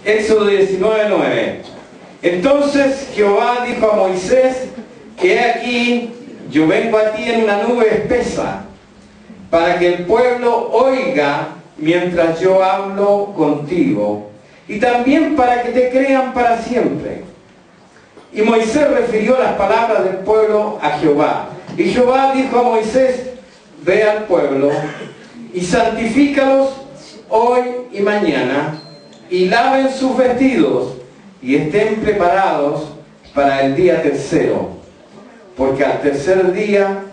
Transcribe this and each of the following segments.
Éxodo 19:9. Entonces Jehová dijo a Moisés: he aquí, yo vengo a ti en una nube espesa, para que el pueblo oiga mientras yo hablo contigo, y también para que te crean para siempre. Y Moisés refirió las palabras del pueblo a Jehová. Y Jehová dijo a Moisés: ve al pueblo y santifícalos hoy y mañana, y laven sus vestidos y estén preparados para el día tercero, porque al tercer día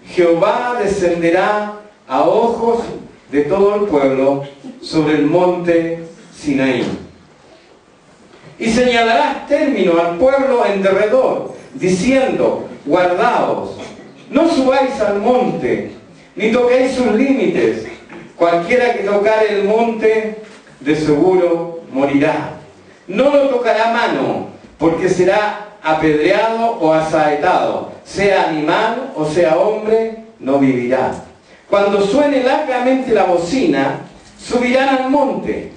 Jehová descenderá a ojos de todo el pueblo sobre el monte Sinaí. Y señalarás término al pueblo en derredor, diciendo: guardaos, no subáis al monte, ni toquéis sus límites. Cualquiera que tocare el monte, de seguro morirá. No lo tocará mano, porque será apedreado o asaetado. Sea animal o sea hombre, no vivirá. Cuando suene largamente la bocina, subirán al monte.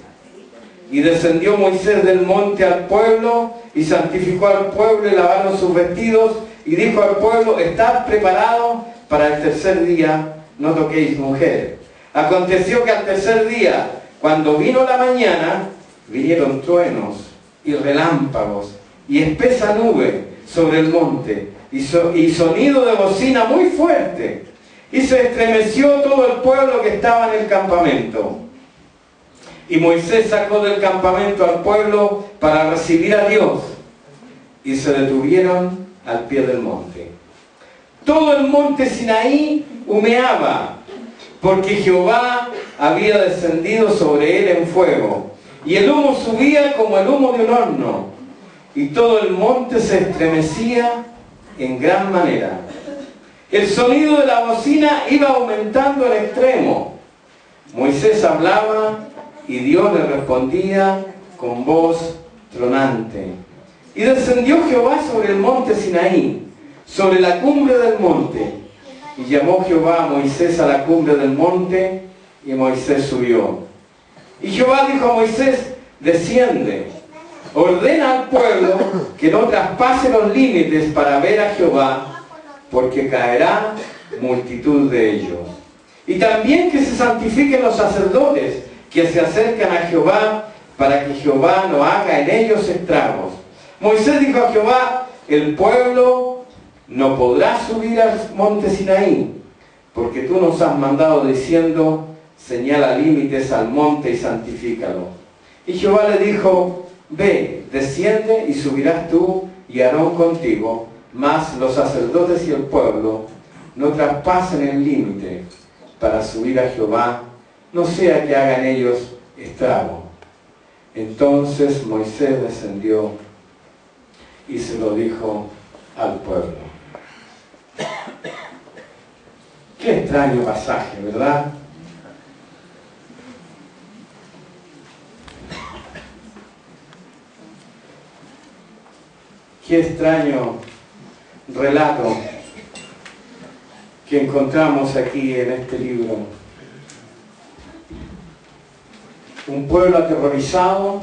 Y descendió Moisés del monte al pueblo, y santificó al pueblo, y lavaron sus vestidos, y dijo al pueblo: estad preparados para el tercer día, no toquéis mujer. Aconteció que al tercer día, cuando vino la mañana, vinieron truenos y relámpagos y espesa nube sobre el monte, y sonido de bocina muy fuerte, y se estremeció todo el pueblo que estaba en el campamento. Y Moisés sacó del campamento al pueblo para recibir a Dios, y se detuvieron al pie del monte. Todo el monte Sinaí humeaba, porque Jehová había descendido sobre él en fuego, y el humo subía como el humo de un horno, y todo el monte se estremecía en gran manera. El sonido de la bocina iba aumentando al extremo. Moisés hablaba y Dios le respondía con voz tronante. Y descendió Jehová sobre el monte Sinaí, sobre la cumbre del monte. Y llamó Jehová a Moisés a la cumbre del monte, y Moisés subió. Y Jehová dijo a Moisés: desciende, ordena al pueblo que no traspase los límites para ver a Jehová, porque caerá multitud de ellos. Y también que se santifiquen los sacerdotes que se acercan a Jehová, para que Jehová no haga en ellos estragos. Moisés dijo a Jehová: el pueblo no podrá subir al monte Sinaí, porque tú nos has mandado diciendo: señala límites al monte y santifícalo. Y Jehová le dijo: ve, desciende y subirás tú y Aarón contigo, mas los sacerdotes y el pueblo no traspasen el límite para subir a Jehová, no sea que hagan ellos estrago. Entonces Moisés descendió y se lo dijo al pueblo. Qué extraño pasaje, ¿verdad? Qué extraño relato que encontramos aquí en este libro. Un pueblo aterrorizado,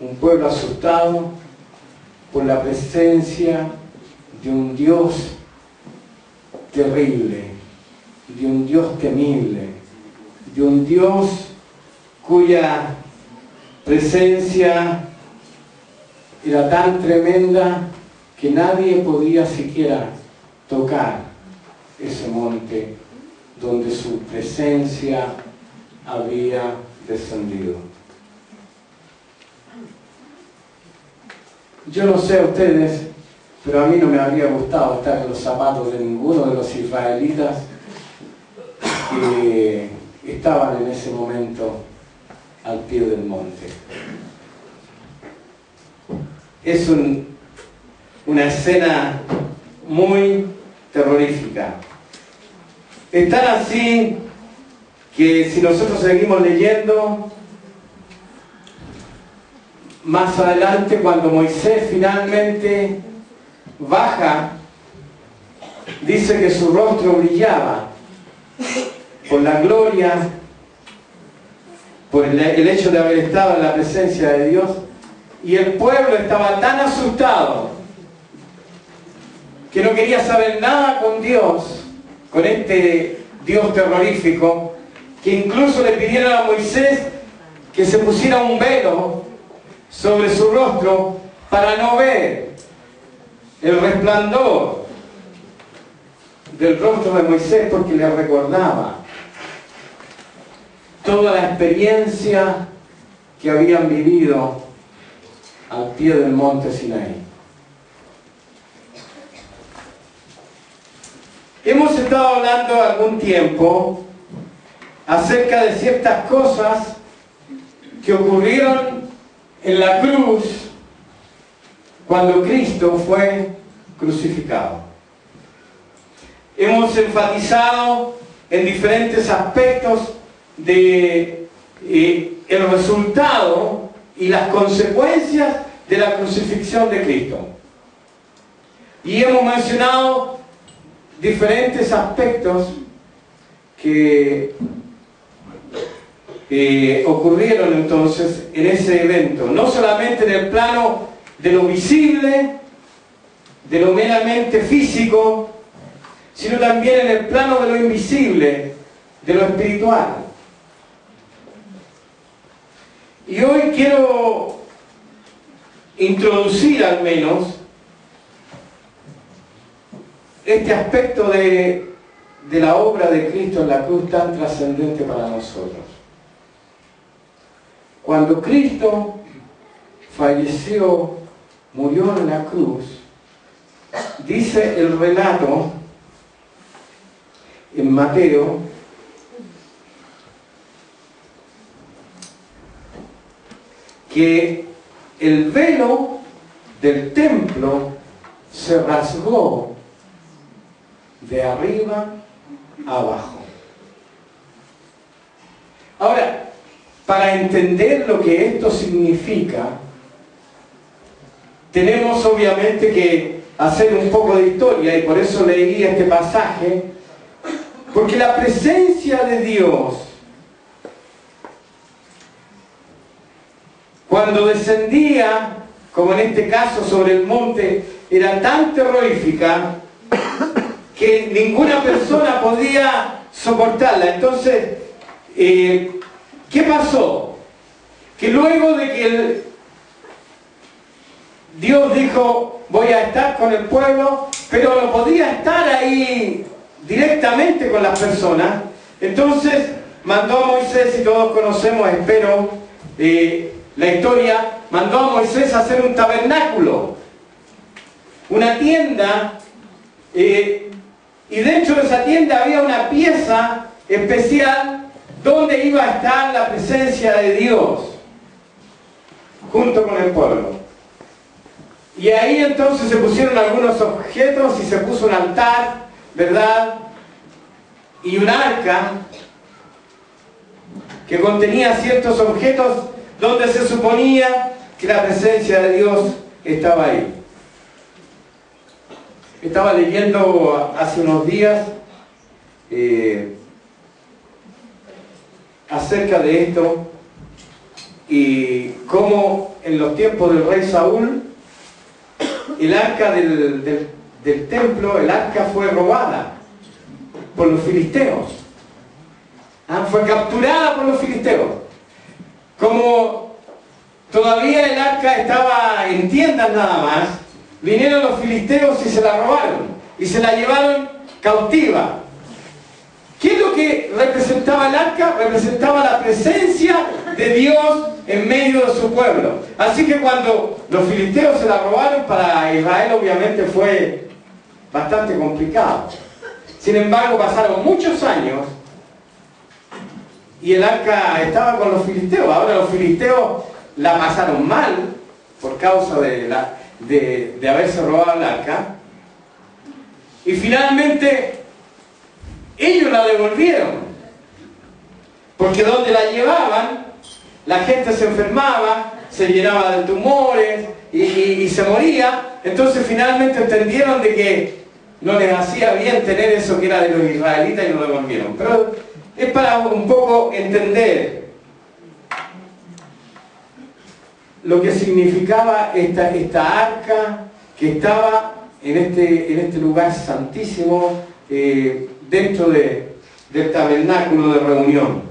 un pueblo asustado por la presencia de un Dios terrible, de un Dios temible, de un Dios cuya presencia era tan tremenda que nadie podía siquiera tocar ese monte donde su presencia había descendido. Yo no sé a ustedes, pero a mí no me habría gustado estar en los zapatos de ninguno de los israelitas que estaban en ese momento al pie del monte. Es una escena muy terrorífica. Es tan así que si nosotros seguimos leyendo, más adelante, cuando Moisés finalmente baja, dice que su rostro brillaba por la gloria por el hecho de haber estado en la presencia de Dios, y el pueblo estaba tan asustado que no quería saber nada con Dios, con este Dios terrorífico, que incluso le pidieron a Moisés que se pusiera un velo sobre su rostro para no ver el resplandor del rostro de Moisés, porque le recordaba toda la experiencia que habían vivido al pie del monte Sinaí. Hemos estado hablando algún tiempo acerca de ciertas cosas que ocurrieron en la cruz cuando Cristo fue crucificado. Hemos enfatizado en diferentes aspectos de el resultado y las consecuencias de la crucifixión de Cristo. Y hemos mencionado diferentes aspectos que ocurrieron entonces en ese evento, no solamente en el plano de lo visible, de lo meramente físico, sino también en el plano de lo invisible, de lo espiritual. Y hoy quiero introducir al menos este aspecto de la obra de Cristo en la cruz tan trascendente para nosotros. Cuando Cristo falleció, murió en la cruz, dice el relato en Mateo que el velo del templo se rasgó de arriba a abajo. Ahora, para entender lo que esto significa, tenemos obviamente que hacer un poco de historia, y por eso leí este pasaje, porque la presencia de Dios, cuando descendía, como en este caso sobre el monte, era tan terrorífica que ninguna persona podía soportarla. Entonces, ¿qué pasó? Que luego de que Dios dijo, voy a estar con el pueblo, pero no podía estar ahí directamente con las personas, entonces mandó a Moisés, y todos conocemos, espero, la historia, mandó a Moisés a hacer un tabernáculo, una tienda, y dentro de esa tienda había una pieza especial donde iba a estar la presencia de Dios junto con el pueblo. Y ahí entonces se pusieron algunos objetos y se puso un altar, ¿verdad? Y un arca que contenía ciertos objetos donde se suponía que la presencia de Dios estaba ahí. Estaba leyendo hace unos días acerca de esto y cómo en los tiempos del rey Saúl el arca del templo, el arca fue robada por los filisteos. Fue capturada por los filisteos. Como todavía el arca estaba en tiendas nada más, vinieron los filisteos y se la robaron y se la llevaron cautiva. ¿Qué es lo que representaba el arca? Representaba la presencia de Dios en medio de su pueblo. Así que cuando los filisteos se la robaron, para Israel obviamente fue bastante complicado. Sin embargo, pasaron muchos años y el arca estaba con los filisteos. Ahora los filisteos la pasaron mal por causa de haberse robado el arca. Y finalmente ellos la devolvieron, porque donde la llevaban la gente se enfermaba, se llenaba de tumores y se moría. Entonces finalmente entendieron de que no les hacía bien tener eso que era de los israelitas y lo devolvieron. Pero es para un poco entender lo que significaba esta arca que estaba en este lugar santísimo dentro del tabernáculo de reunión.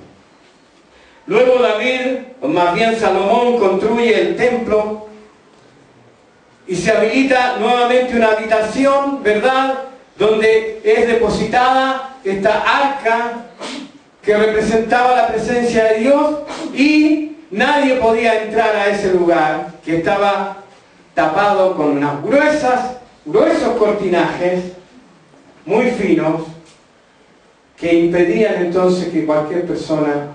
Luego David, o más bien Salomón, construye el templo y se habilita nuevamente una habitación, ¿verdad?, donde es depositada esta arca que representaba la presencia de Dios, y nadie podía entrar a ese lugar que estaba tapado con unas gruesos cortinajes muy finos que impedían entonces que cualquier persona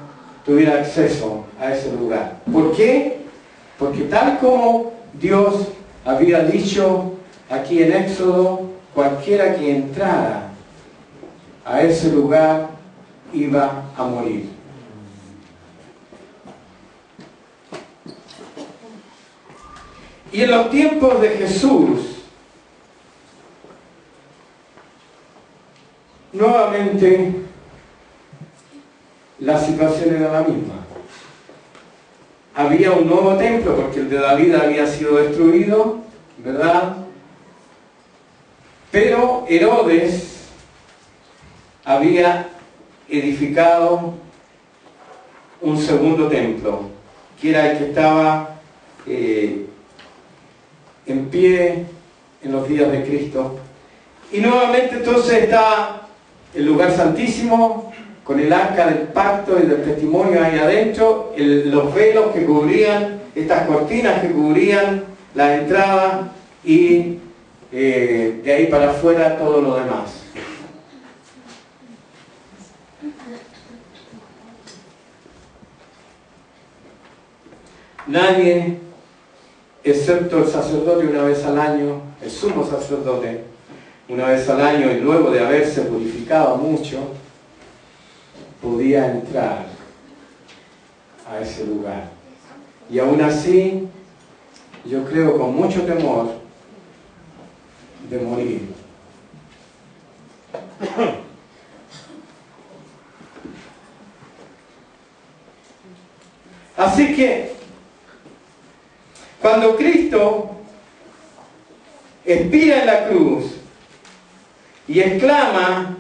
tuviera acceso a ese lugar. ¿Por qué? Porque tal como Dios había dicho aquí en Éxodo, cualquiera que entrara a ese lugar iba a morir. Y en los tiempos de Jesús, nuevamente la situación era la misma. Había un nuevo templo porque el de David había sido destruido, ¿verdad? Pero Herodes había edificado un segundo templo, que era el que estaba en pie en los días de Cristo. Y nuevamente entonces está el lugar santísimo, con el arca del pacto y del testimonio ahí adentro, los velos que cubrían, estas cortinas que cubrían la entrada, y de ahí para afuera todo lo demás. Nadie, excepto el sacerdote una vez al año, el sumo sacerdote, una vez al año, y luego de haberse purificado mucho, podía entrar a ese lugar. Y aún así, yo creo con mucho temor de morir. Así que, cuando Cristo expira en la cruz y exclama,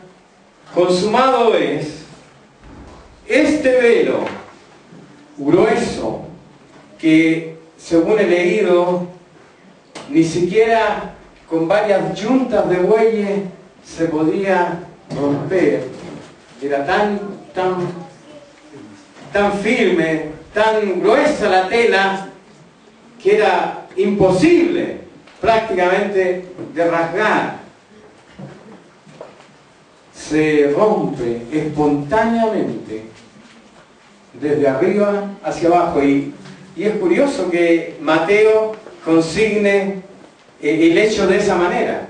consumado es, este velo grueso, que según he leído, ni siquiera con varias yuntas de bueyes se podía romper, era tan firme, tan gruesa la tela, que era imposible prácticamente de rasgar. Se rompe espontáneamente desde arriba hacia abajo, y es curioso que Mateo consigne el hecho de esa manera,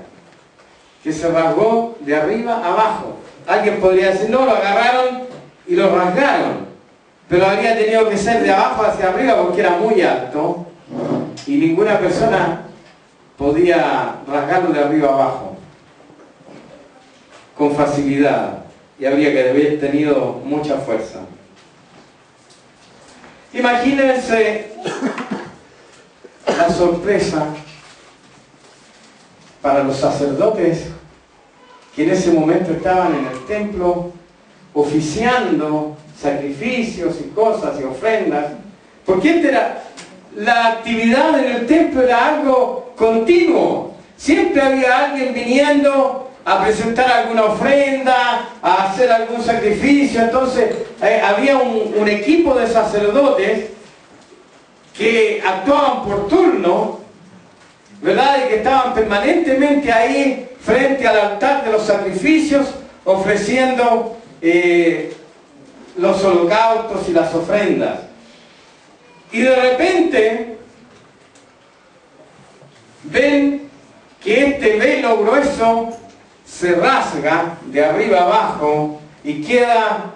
que se rasgó de arriba abajo. Alguien podría decir, no, lo agarraron y lo rasgaron, pero habría tenido que ser de abajo hacia arriba porque era muy alto y ninguna persona podía rasgarlo de arriba abajo con facilidad, y habría que haber tenido mucha fuerza. Imagínense la sorpresa para los sacerdotes que en ese momento estaban en el templo oficiando sacrificios y cosas y ofrendas, porque la actividad en el templo era algo continuo. Siempre había alguien viniendo a presentar alguna ofrenda, a hacer algún sacrificio. Entonces había un equipo de sacerdotes que actuaban por turno, ¿verdad? Y que estaban permanentemente ahí frente al altar de los sacrificios, ofreciendo los holocaustos y las ofrendas. Y de repente ven que este velo grueso se rasga de arriba abajo y queda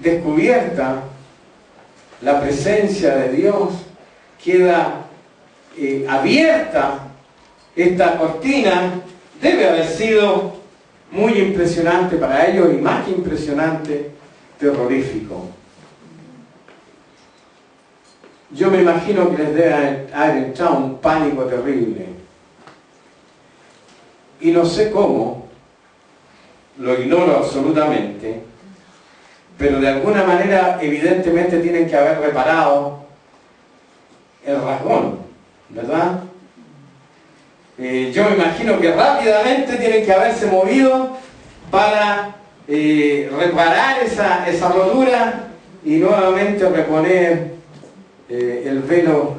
descubierta la presencia de Dios, queda abierta esta cortina. Debe haber sido muy impresionante para ellos, y más que impresionante, terrorífico. yo me imagino que les debe haber entrado un pánico terrible. Y no sé cómo, lo ignoro absolutamente, pero de alguna manera evidentemente tienen que haber reparado el rasgón, ¿verdad? Yo me imagino que rápidamente tienen que haberse movido para reparar esa rotura y nuevamente reponer el velo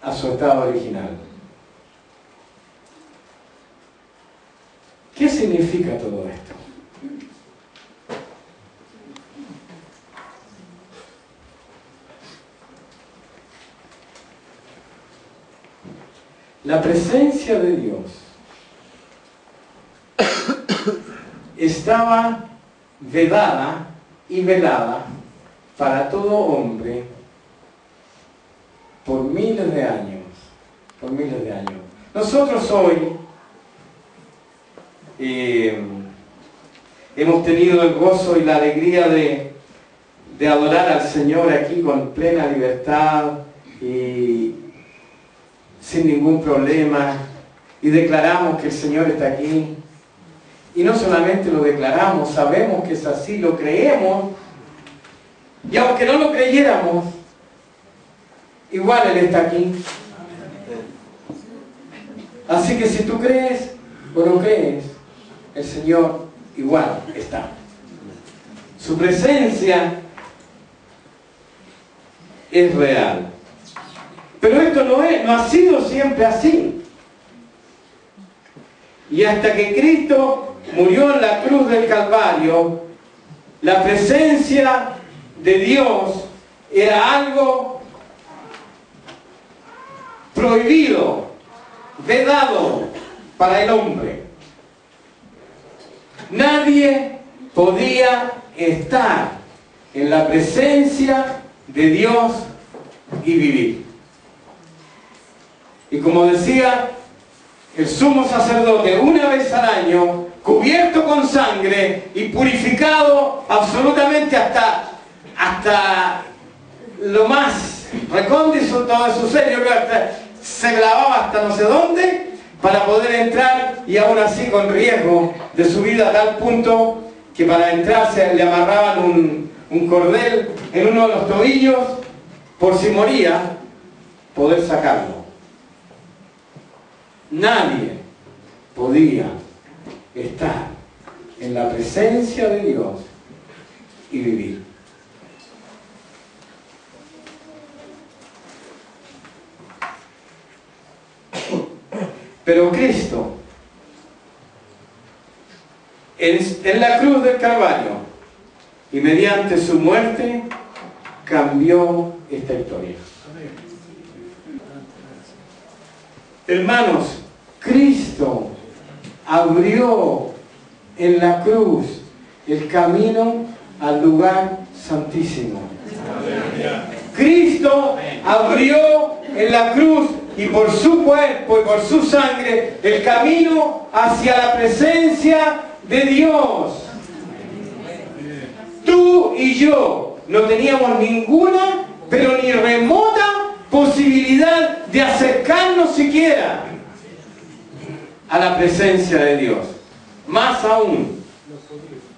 a su estado original. ¿Qué significa todo esto? La presencia de Dios estaba vedada y velada para todo hombre por miles de años. Por miles de años. Nosotros hoy hemos tenido el gozo y la alegría de adorar al Señor aquí con plena libertad y sin ningún problema, y declaramos que el Señor está aquí. Y no solamente lo declaramos, sabemos que es así, lo creemos, y aunque no lo creyéramos, igual Él está aquí. Así que si tú crees o no crees, el Señor igual está. Su presencia es real. Pero esto no ha sido siempre así. Y hasta que Cristo murió en la cruz del Calvario, la presencia de Dios era algo prohibido, vedado para el hombre. Nadie podía estar en la presencia de Dios y vivir. Y como decía el sumo sacerdote, una vez al año, cubierto con sangre y purificado absolutamente hasta lo más recóndito de su ser, yo creo que hasta se clavaba hasta no sé dónde para poder entrar, y aún así con riesgo de su vida, a tal punto que para entrar le amarraban un cordel en uno de los tobillos por si moría, poder sacarlo. Nadie podía estar en la presencia de Dios y vivir. Pero Cristo, en la cruz del Calvario y mediante su muerte, cambió esta historia. Hermanos, Cristo abrió en la cruz el camino al lugar santísimo. Cristo abrió en la cruz y por su cuerpo y por su sangre el camino hacia la presencia de Dios. Tú y yo no teníamos ninguna, pero ni remota posibilidad de acercarnos siquiera a la presencia de Dios. Más aún,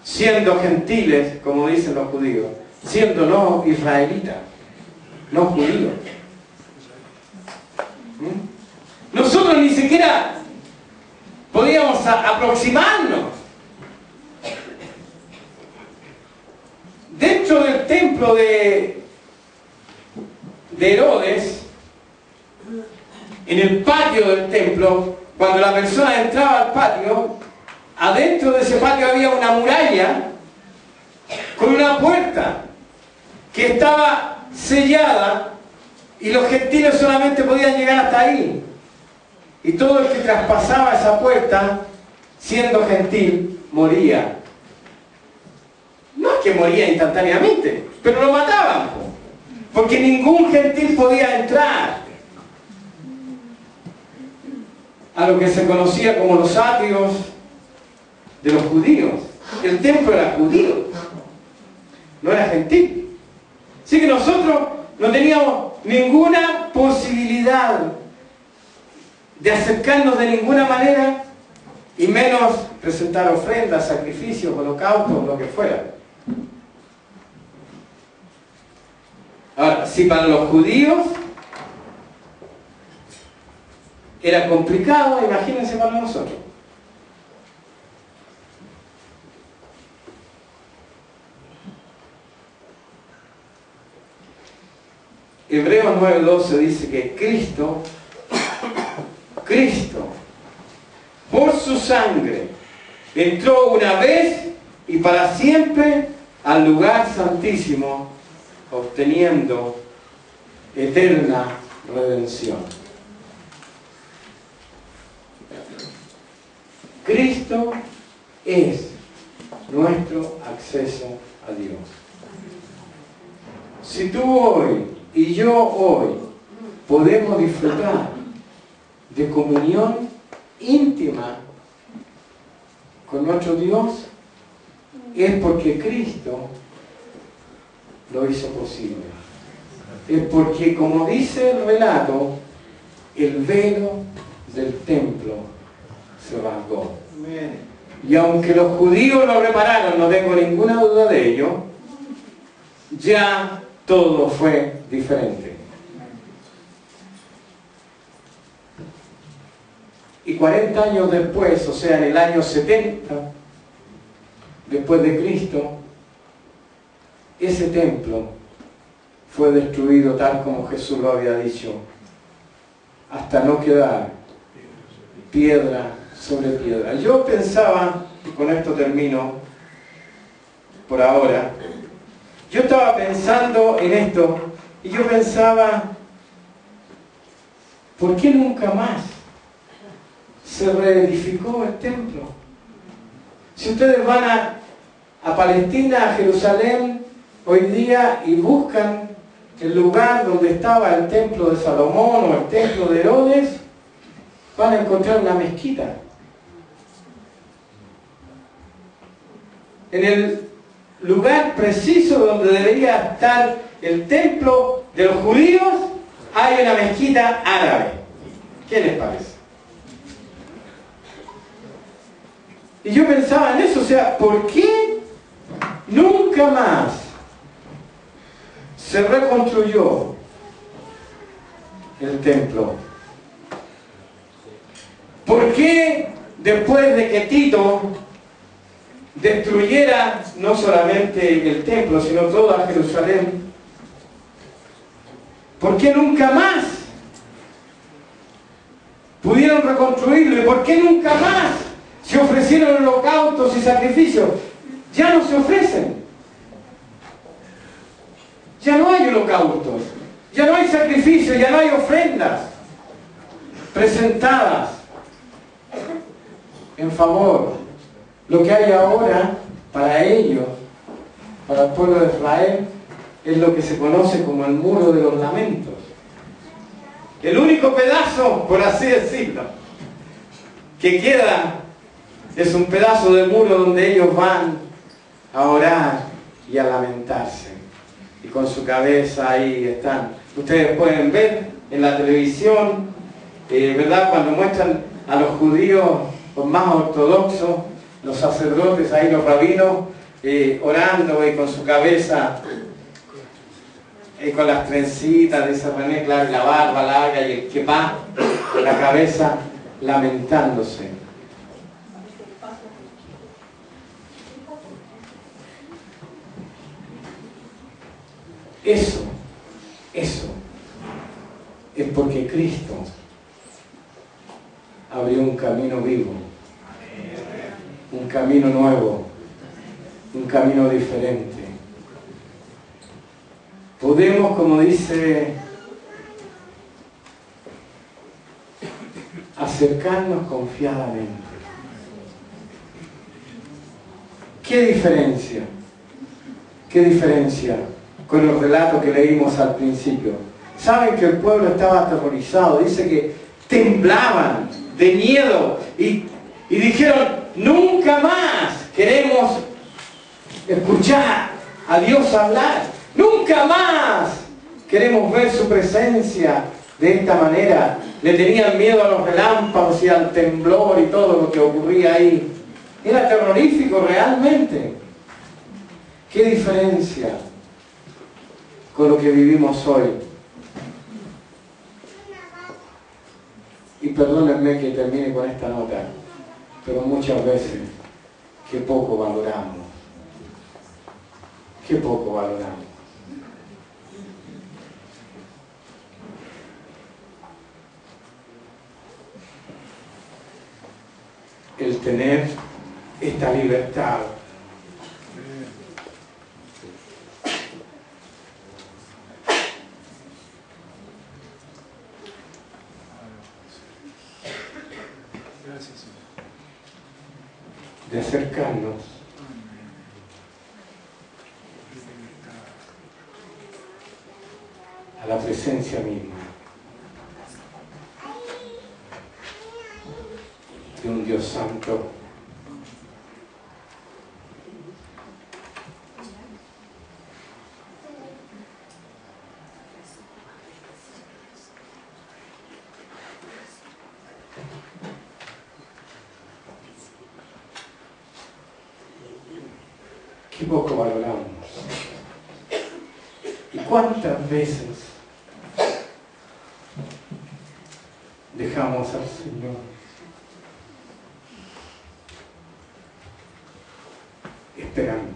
siendo gentiles, como dicen los judíos, siendo no israelitas, no judíos. Nosotros ni siquiera podíamos aproximarnos. Dentro del templo de Herodes, en el patio del templo, cuando la persona entraba al patio, adentro de ese patio había una muralla con una puerta que estaba sellada y los gentiles solamente podían llegar hasta ahí. Y todo el que traspasaba esa puerta, siendo gentil, moría. No es que moría instantáneamente, pero lo mataban, porque ningún gentil podía entrar a lo que se conocía como los atrios de los judíos. El templo era judío, no era gentil. Así que nosotros no teníamos ninguna posibilidad de acercarnos de ninguna manera, y menos presentar ofrendas, sacrificios, holocaustos, lo que fuera. Ahora, si para los judíos era complicado, imagínense para nosotros. Hebreos 9:12 dice que Cristo, por su sangre, entró una vez y para siempre al lugar santísimo, obteniendo eterna redención. Cristo es nuestro acceso a Dios. Si tú hoy y yo hoy podemos disfrutar de comunión íntima con nuestro Dios, es porque Cristo lo hizo posible. Es porque, como dice el relato, el velo del templo se rasgó. Y aunque los judíos lo repararon, no tengo ninguna duda de ello, ya todo fue diferente. Y 40 años después, o sea, en el año 70, después de Cristo, ese templo fue destruido tal como Jesús lo había dicho, hasta no quedar piedra sobre piedra. Yo pensaba, y con esto termino por ahora, yo estaba pensando en esto, y yo pensaba, ¿por qué nunca más se reedificó el templo? Si ustedes van a Palestina, a Jerusalén, hoy día, y buscan el lugar donde estaba el templo de Salomón o el templo de Herodes, van a encontrar una mezquita. En el lugar preciso donde debería estar el templo de los judíos, hay una mezquita árabe. ¿Qué les parece? Y yo pensaba en eso, o sea, ¿por qué nunca más se reconstruyó el templo? ¿Por qué después de que Tito destruyera no solamente el templo, sino toda Jerusalén, por qué nunca más pudieron reconstruirlo? ¿Y por qué nunca más se ofrecieron holocaustos y sacrificios? Ya no se ofrecen. Ya no hay holocaustos, ya no hay sacrificios, ya no hay ofrendas presentadas en favor. Lo que hay ahora para ellos, para el pueblo de Israel, es lo que se conoce como el muro de los lamentos. El único pedazo, por así decirlo, que queda es un pedazo de muro donde ellos van a orar y a lamentarse. Y con su cabeza ahí están. Ustedes pueden ver en la televisión, ¿verdad? Cuando muestran a los judíos los más ortodoxos, los sacerdotes ahí, los rabinos, orando y con su cabeza, con las trencitas de esa manera, claro, la barba larga y el kipá, la cabeza lamentándose. Eso es porque Cristo abrió un camino vivo, un camino nuevo, un camino diferente. Podemos, como dice, acercarnos confiadamente. ¿Qué diferencia? ¿Qué diferencia con los relatos que leímos al principio? Saben que el pueblo estaba aterrorizado, dice que temblaban de miedo y dijeron, nunca más queremos escuchar a Dios hablar, Nunca más queremos ver su presencia de esta manera. Le tenían miedo a los relámpagos y al temblor y todo lo que ocurría ahí. Era terrorífico realmente. ¿Qué diferencia con lo que vivimos hoy? Y perdónenme que termine con esta nota, pero muchas veces, qué poco valoramos. Qué poco valoramos. El tener esta libertad. De acercarnos a la presencia misma de un Dios santo, qué poco valoramos. ¿Y cuántas veces dejamos al Señor esperando?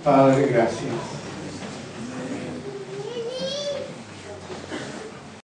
Padre, gracias.